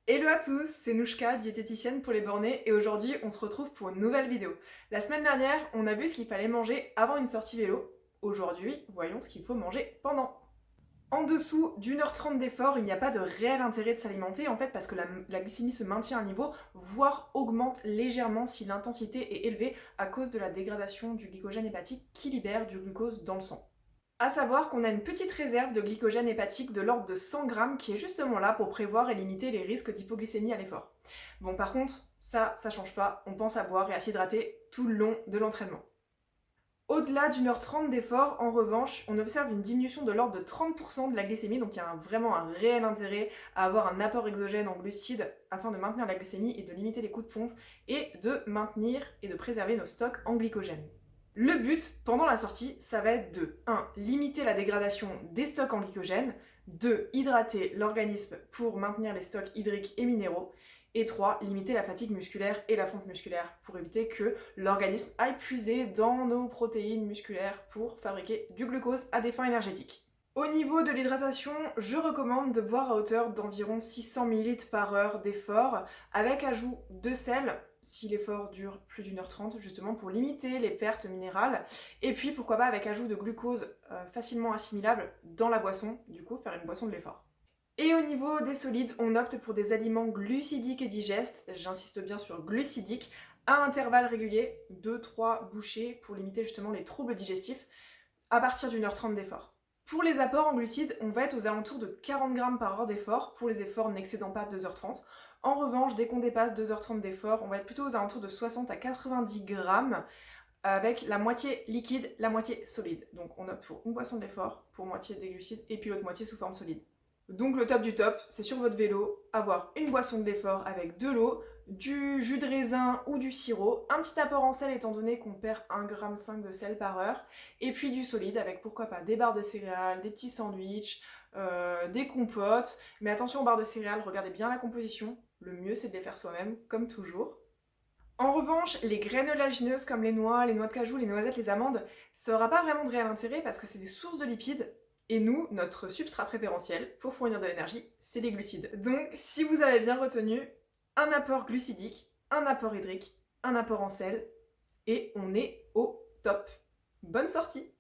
Hello à tous, c'est Nouchka, diététicienne pour les bornés, et aujourd'hui on se retrouve pour une nouvelle vidéo. La semaine dernière, on a vu ce qu'il fallait manger avant une sortie vélo. Aujourd'hui, voyons ce qu'il faut manger pendant. En dessous d'1h30 d'effort, il n'y a pas de réel intérêt de s'alimenter en fait parce que la glycémie se maintient à un niveau, voire augmente légèrement si l'intensité est élevée à cause de la dégradation du glycogène hépatique qui libère du glucose dans le sang. À savoir qu'on a une petite réserve de glycogène hépatique de l'ordre de 100 grammes qui est justement là pour prévoir et limiter les risques d'hypoglycémie à l'effort. Bon, par contre, ça change pas, on pense à boire et à s'hydrater tout le long de l'entraînement. Au-delà d'1h30 d'effort, en revanche, on observe une diminution de l'ordre de 30% de la glycémie, donc il y a vraiment un réel intérêt à avoir un apport exogène en glucides afin de maintenir la glycémie et de limiter les coups de pompe et de maintenir et de préserver nos stocks en glycogène. Le but, pendant la sortie, ça va être de 1. Limiter la dégradation des stocks en glycogène, 2. Hydrater l'organisme pour maintenir les stocks hydriques et minéraux, et 3. Limiter la fatigue musculaire et la fonte musculaire pour éviter que l'organisme aille puiser dans nos protéines musculaires pour fabriquer du glucose à des fins énergétiques. Au niveau de l'hydratation, je recommande de boire à hauteur d'environ 600 ml par heure d'effort, avec ajout de sel, si l'effort dure plus d'1h30, justement pour limiter les pertes minérales, et puis pourquoi pas avec ajout de glucose facilement assimilable dans la boisson, du coup faire une boisson de l'effort. Et au niveau des solides, on opte pour des aliments glucidiques et digestes, j'insiste bien sur glucidiques, à intervalles réguliers, 2-3 bouchées pour limiter justement les troubles digestifs, à partir d'1h30 d'effort. Pour les apports en glucides, on va être aux alentours de 40 grammes par heure d'effort, pour les efforts n'excédant pas 2h30. En revanche, dès qu'on dépasse 2h30 d'effort, on va être plutôt aux alentours de 60 à 90 grammes, avec la moitié liquide, la moitié solide. Donc on opte pour une boisson d'effort, pour moitié des glucides, et puis l'autre moitié sous forme solide. Donc le top du top, c'est sur votre vélo, avoir une boisson de l'effort avec de l'eau, du jus de raisin ou du sirop, un petit apport en sel étant donné qu'on perd 1,5 g de sel par heure, et puis du solide avec pourquoi pas des barres de céréales, des petits sandwichs, des compotes. Mais attention aux barres de céréales, regardez bien la composition, le mieux c'est de les faire soi-même, comme toujours. En revanche, les graines oléagineuses comme les noix de cajou, les noisettes, les amandes, ça n'aura pas vraiment de réel intérêt parce que c'est des sources de lipides. Et nous, notre substrat préférentiel pour fournir de l'énergie, c'est les glucides. Donc, si vous avez bien retenu, un apport glucidique, un apport hydrique, un apport en sel, et on est au top. Bonne sortie!